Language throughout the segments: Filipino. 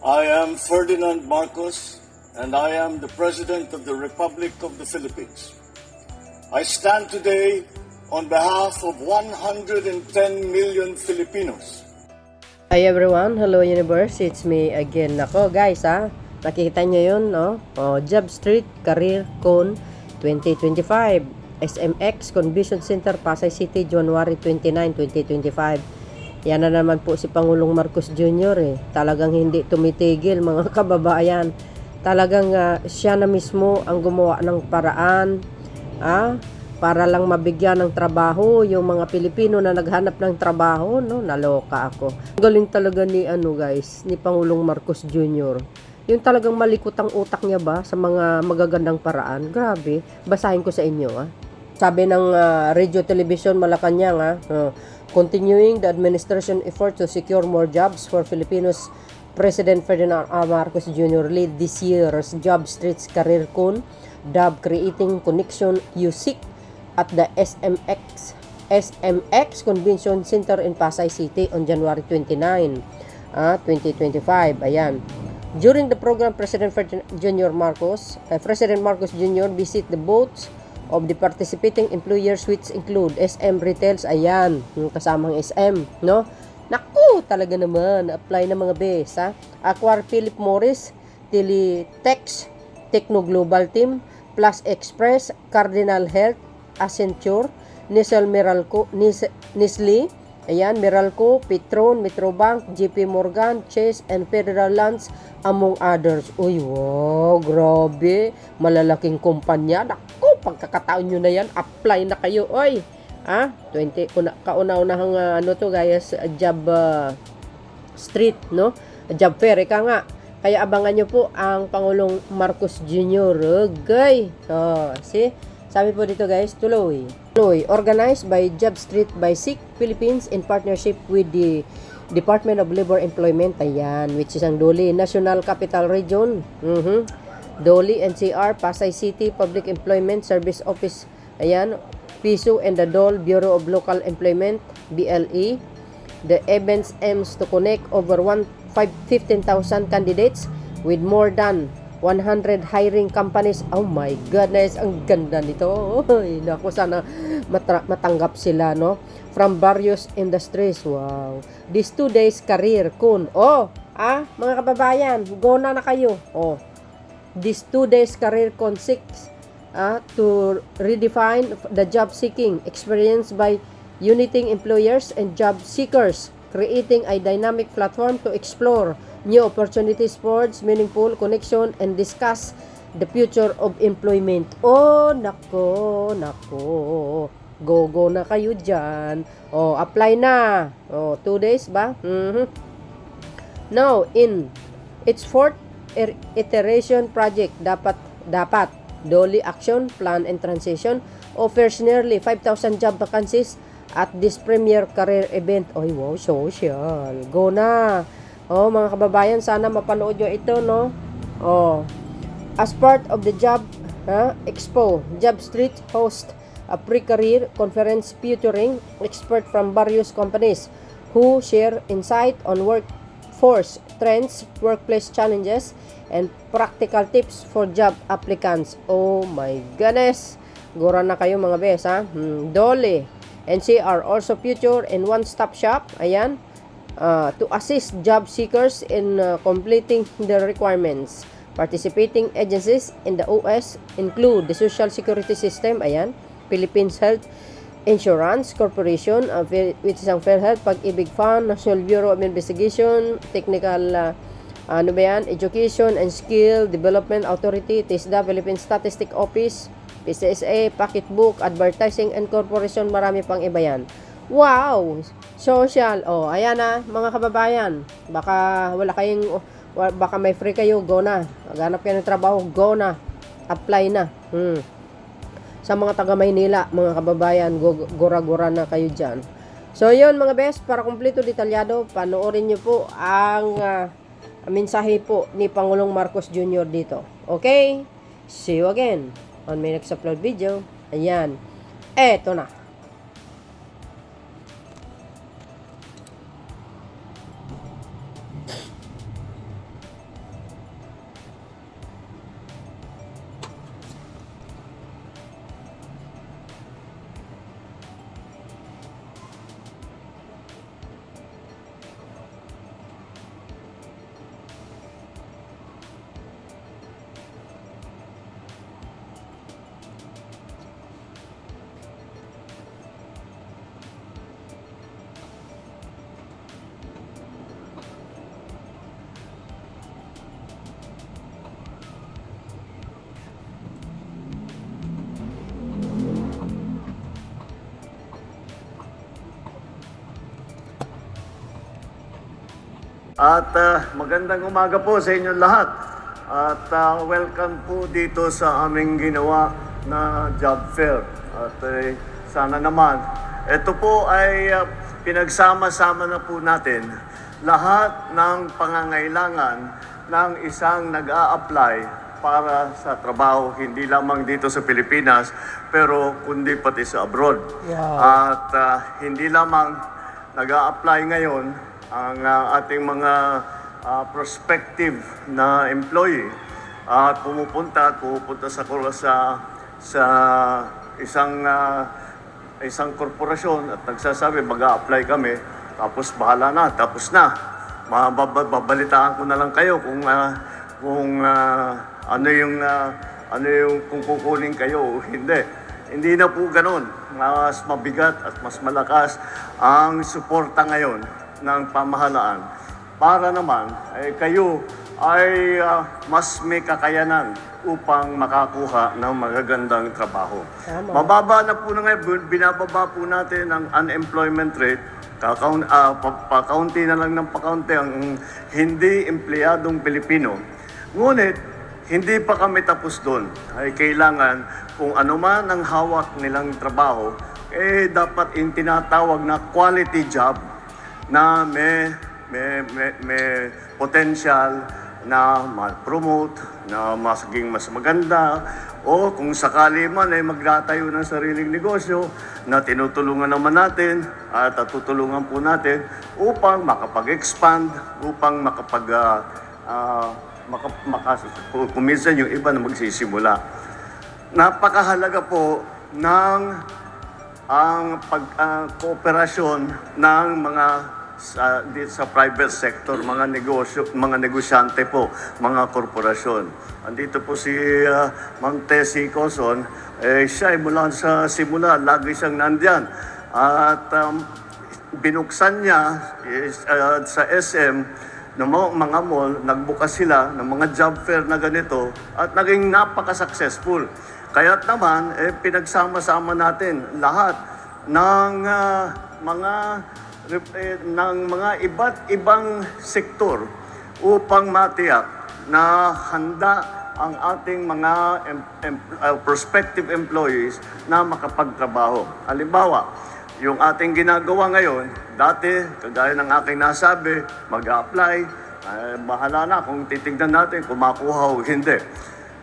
I am Ferdinand Marcos, and I am the President of the Republic of the Philippines. I stand today on behalf of 110 million Filipinos. Hi everyone, hello universe, it's me again. Ako guys nakikita nyo yun, no? Job Street Career Con 2025, SMX Convention Center, Pasay City, January 29, 2025. Yan na naman po si Pangulong Marcos Jr. Talagang hindi tumitigil mga kababayan. Talagang siya na mismo ang gumawa ng paraan para lang mabigyan ng trabaho yung mga Pilipino na naghanap ng trabaho, no? Naloka ako. Galing talaga ni guys, ni Pangulong Marcos Jr. Yung talagang malikot ang utak niya ba sa mga magagandang paraan. Grabe, basahin ko sa inyo Sabi ng Radio Television Malacanang continuing the administration effort to secure more jobs for Filipinos, President Ferdinand Marcos Jr. lead this year's Job Streets Career Con, dubbed Creating Connection You Seek, at the SMX Convention Center in Pasay City on January 29, 2025. Ayan. During the program, President Marcos Jr. visit the boats of the participating employers, which include SM Retails, ayan, yung kasamang SM, no? Naku, talaga naman, apply na mga bes, Aquar Philip Morris, Teletex, Techno Global Team, Plus Express, Cardinal Health, Accenture, Nestle, ayan, Meralco, Petron, Metrobank, JP Morgan, Chase, and Federal Lands, among others. Uy, wow, grabe, malalaking kumpanya. Naku, pagkakataon nyo na yan, apply na kayo. Oy, 20, kauna-unahang to guys, job street, no? Job fair, ika nga. Kaya abangan nyo po ang Pangulong Marcos Jr. Okay. See? Sabi po dito guys, tuloy. Organized by Job Street by SEEK Philippines in partnership with the Department of Labor Employment, ayan, which is ang Doli National Capital Region, Doli NCR, Pasay City Public Employment Service Office, ayan, PISO, and the DOL Bureau of Local Employment, BLE. The events aims to connect over 15,000 candidates with more than 100 hiring companies. Oh my goodness, ang ganda nito. Oy, naku, sana matanggap sila, no? From various industries. Wow. This 2 days career con. Mga kababayan, go na kayo. This 2 days career con 6 to redefine the job seeking experience by uniting employers and job seekers, creating a dynamic platform to explore new opportunities, forge meaningful connection, and discuss the future of employment. Nako. Go na kayo dyan. Apply na. 2 days ba? Now, in its 4th iteration project, dapat Doli Action Plan and Transition offers nearly 5,000 job vacancies at this premier career event. Oy, wow, social. Go na. Mga kababayan, sana mapanood nyo ito, no? As part of the Job Expo, Job Street host a pre-career conference featuring experts from various companies who share insight on workforce trends, workplace challenges, and practical tips for job applicants. Oh my goodness! Gora na kayo mga bes, Dole NCR also feature in one-stop shop, ayan, to assist job seekers in completing the requirements. Participating agencies in the OS include the Social Security System, ayan, Philippines Health Insurance Corporation, which is ang PhilHealth, Pag-ibig Fund, National Bureau of Investigation, Technical Education and Skill Development Authority, TISDA, Philippine Statistic Office, PCSA, Pocketbook, Advertising and Corporation, marami pang iba yan. Wow! Social. Ayan mga kababayan. Baka baka may free kayo, go na. Maghanap kayo ng trabaho, go na. Apply na. Sa mga taga Maynila, mga kababayan, gora-gora na kayo dyan. So, yun mga best, para kumpleto detalyado, panoorin nyo po ang mensahe po ni Pangulong Marcos Jr. dito. Okay? See you again on my next upload video. Ayan. Eto na. At magandang umaga po sa inyong lahat. At welcome po dito sa aming ginawa na job fair. At sana naman, ito po ay pinagsama-sama na po natin lahat ng pangangailangan ng isang nag-a-apply para sa trabaho, hindi lamang dito sa Pilipinas, pero kundi pati sa abroad. Wow. At hindi lamang nag-a-apply ngayon ang ating mga prospective na employee at pupunta sa isang korporasyon at nagsasabi mag-a-apply kami, tapos bahala na, tapos na. Babalitaan ko na lang kayo kung kung kukunin kayo o hindi. Hindi na po ganun. Mas mabigat at mas malakas ang suporta ngayon ng pamahalaan para naman kayo ay mas may kakayanan upang makakuha ng magagandang trabaho. Tama. Mababa na po na ngayon, binababa po natin ang unemployment rate. Pakaunti na lang ng pakaunti ang hindi empleyadong Pilipino. Ngunit, hindi pa kami tapos doon. Ay kailangan kung ano man ang hawak nilang trabaho, dapat yung tinatawag na quality job na may potential na ma-promote, na maging mas maganda, o kung sakali man ay magtatayo ng sariling negosyo na tinutulungan naman natin at tutulungan po natin upang makapag-expand, upang kung minsan yung iba na magsisimula. Napakahalaga po ng ang kooperasyon ng mga sa private sector, mga negosyante po, mga korporasyon. Andito po si Ma'am Tessie Coson, siya ay mula sa simula, lagi siyang nandyan. At binuksan niya sa SM ng mga mall, nagbukas sila ng mga job fair na ganito at naging napaka-successful. Kaya't naman, pinagsama-sama natin lahat ng mga iba't ibang sektor upang matiyak na handa ang ating mga prospective employees na makapagtrabaho. Halimbawa, yung ating ginagawa ngayon, dati, kagaya ng aking nasabi, mag-a-apply, bahala na kung titignan natin kung makuha o hindi.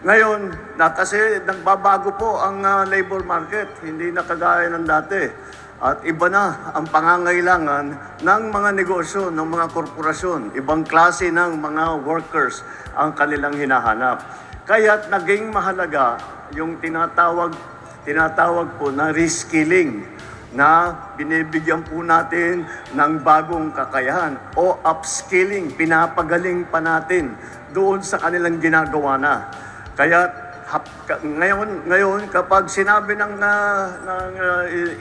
Ngayon, kasi nagbabago po ang labor market, hindi na kagaya ng dati. At iba na ang pangangailangan ng mga negosyo, ng mga korporasyon. Ibang klase ng mga workers ang kanilang hinahanap. Kaya't naging mahalaga yung tinatawag po na reskilling na binibigyan po natin ng bagong kakayahan o upskilling, pinapagaling pa natin doon sa kanilang ginagawa na. Kaya ngayon kapag sinabi ng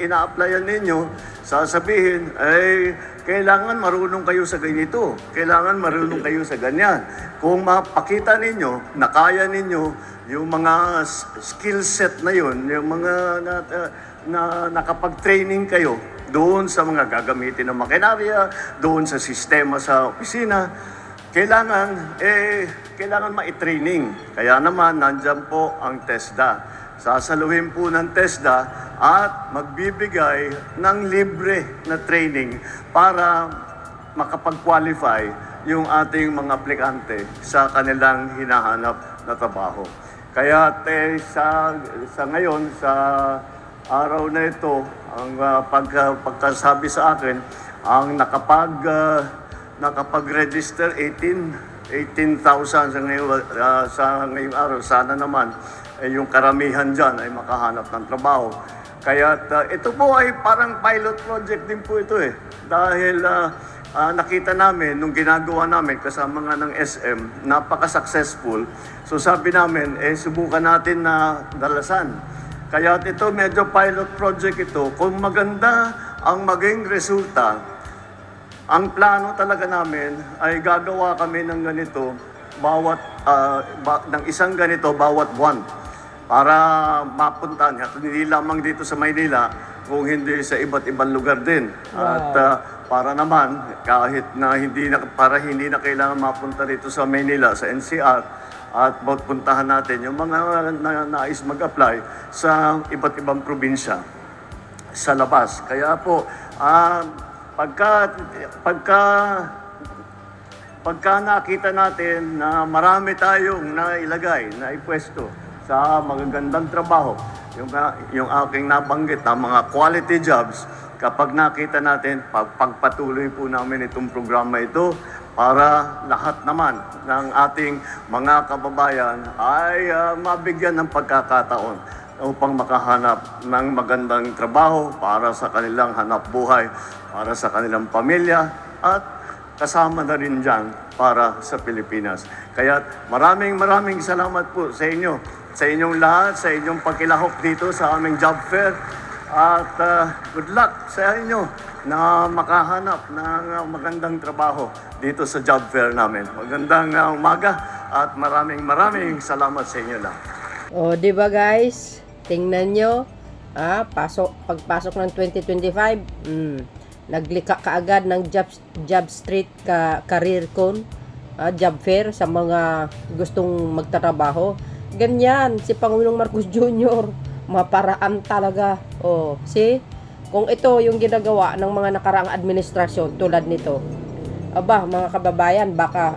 ina-applyan ninyo, sasabihin, kailangan marunong kayo sa ganito, kailangan marunong kayo sa ganyan. Kung mapakita ninyo, na kaya ninyo yung mga skill set na yun, yung mga na nakapag-training kayo doon sa mga gagamitin ng makinarya, doon sa sistema sa opisina, kailangan ma-training. Kaya naman, nandyan po ang TESDA. Sasaluhin po ng TESDA at magbibigay ng libre na training para makapag-qualify yung ating mga aplikante sa kanilang hinahanap na trabaho. Kaya sa ngayon, sa araw na ito, ang pagkasabi sa akin, ang nakapag-register 18,000 sa ngayong araw. Sana naman yung karamihan dyan ay makahanap ng trabaho. Kaya ito po ay parang pilot project din po ito Dahil nakita namin nung ginagawa namin kasama nga ng SM, napaka-successful. So sabi namin, subukan natin na dalasan. Kaya ito medyo pilot project ito. Kung maganda ang maging resulta, ang plano talaga namin ay gagawa kami ng ganito ng isang ganito bawat buwan para mapuntahan. At hindi lamang dito sa Maynila, kung hindi sa iba't ibang lugar din. Wow. At para naman kahit na hindi na kailangan mapunta dito sa Manila, sa NCR, at puntahan natin yung mga nais mag-apply sa iba't ibang probinsya sa labas. Kaya po, pagka nakita natin na marami tayong nailagay, na ipwesto sa magagandang trabaho, yung aking nabanggit na mga quality jobs, kapag nakita natin, pagpatuloy po namin itong programa ito para lahat naman ng ating mga kababayan ay mabigyan ng pagkakataon upang makahanap ng magandang trabaho para sa kanilang hanap buhay, para sa kanilang pamilya, at kasama na rin dyan para sa Pilipinas. Kaya maraming salamat po sa inyo, sa inyong lahat, sa inyong pagkilahok dito sa aming job fair. At good luck sa inyo na makahanap ng magandang trabaho dito sa job fair namin. Magandang umaga at maraming salamat sa inyo lahat. O, di ba guys? Tingnan nyo, pagpasok ng 2025, naglika kaagad ng job street career con, job fair sa mga gustong magtatrabaho. Ganyan, si Pangulong Marcos Jr., maparaan talaga. O, see? Kung ito yung ginagawa ng mga nakaraang administrasyon tulad nito, aba, mga kababayan, baka,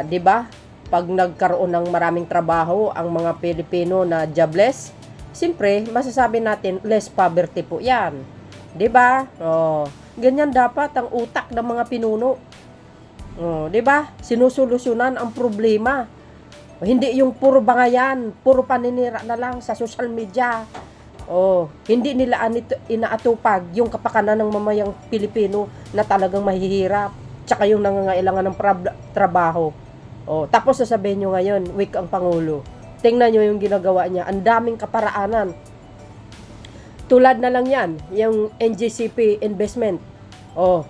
di ba, pag nagkaroon ng maraming trabaho ang mga Pilipino na jobless, siyempre, masasabi natin, less poverty po yan. Di ba? Oh, ganyan dapat ang utak ng mga pinuno. Oh, di ba? Sinusolusyonan ang problema. Hindi yung puro bangayan, puro paninira na lang sa social media. Oh, hindi nila inaatupag yung kapakanan ng mamayang Pilipino na talagang mahihirap, tsaka yung nangangailangan ng trabaho. Oh, tapos sasabihin nyo ngayon, weak ang Pangulo. Tingnan nyo yung ginagawa niya. Ang daming kaparaanan. Tulad na lang yan, yung NGCP investment. Oh,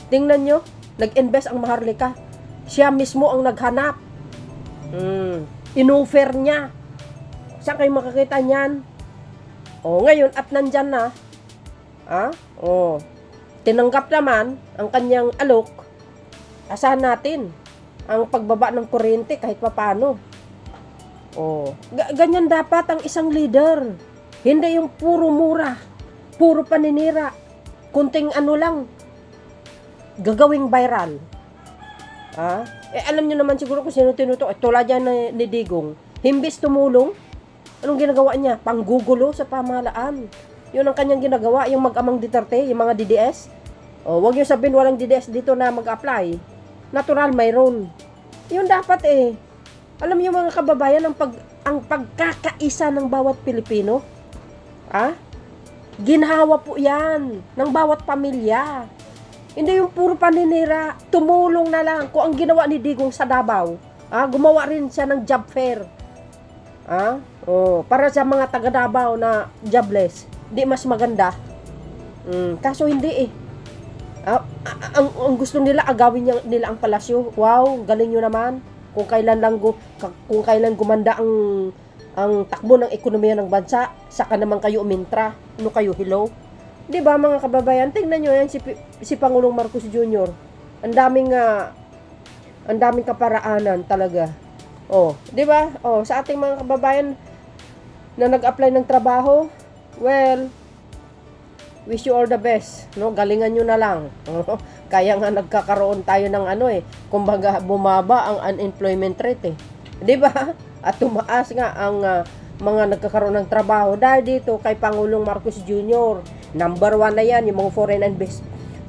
tingnan nyo, nag-invest ang Maharlika. Siya mismo ang naghanap. Inoffer niya. Saan kayo makakita niyan? Oh, ngayon, at nandyan na. Oh, tinanggap naman ang kanyang alok. Asahan natin ang pagbaba ng kuryente kahit papano. Oh, ganyan dapat ang isang leader. Hindi yung puro mura, puro paninira, kunting ano lang, gagawing viral. Alam nyo naman siguro kung sino tinutok. Tulad yan ni Digong. Himbis tumulong, anong ginagawa niya? Panggugulo sa pamahalaan. Yun ang kanyang ginagawa, yung mag-amang Duterte, yung mga DDS. Oh, wag nyo sabihin walang DDS dito na mag-apply. Natural, mayroon. Yun dapat eh. Alam niyo mga kababayan, ang pagkakaisa ng bawat Pilipino, ginhawa po yan ng bawat pamilya. Hindi yung puro paninira, tumulong na lang. Kung ang ginawa ni Digong sa Davao, gumawa rin siya ng job fair. Para sa mga taga Davao na jobless, di mas maganda. Kaso hindi eh. Ang gusto nila, agawin nila ang palasyo. Wow, galing nyo naman. Kung kailan gumanda ang takbo ng ekonomiya ng bansa, saka naman kayo umintra. Ano kayo, hello? 'Di ba mga kababayan? Tingnan niyo yan si Pangulong Marcos Jr. Ang daming kaparaanan talaga. Oh, 'di ba? Oh, sa ating mga kababayan na nag-apply ng trabaho, well, wish you all the best, no? Galingan niyo na lang. Kaya nga nagkakaroon tayo ng kumbaga bumaba ang unemployment rate eh. 'Di ba? At tumaas nga ang mga nagkakaroon ng trabaho dahil dito kay Pangulong Marcos Jr. Number 1 na yan, yung mga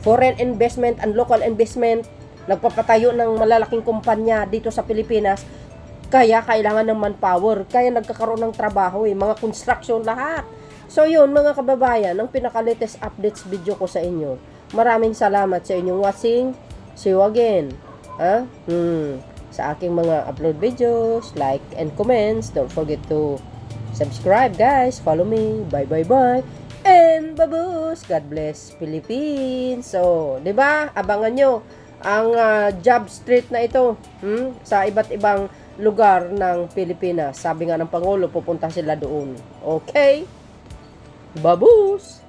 foreign investment and local investment. Nagpapatayo ng malalaking kumpanya dito sa Pilipinas. Kaya kailangan ng manpower. Kaya nagkakaroon ng trabaho mga construction lahat. So yun mga kababayan, ang pinaka-latest updates video ko sa inyo. Maraming salamat sa inyong watching. See you again. Sa aking mga upload videos, like and comments. Don't forget to subscribe guys. Follow me. Bye. And babus. God bless Philippines. So, 'di ba? Abangan nyo ang job street na ito sa iba't ibang lugar ng Pilipinas. Sabi nga ng Pangulo, pupunta sila doon. Okay? Babus!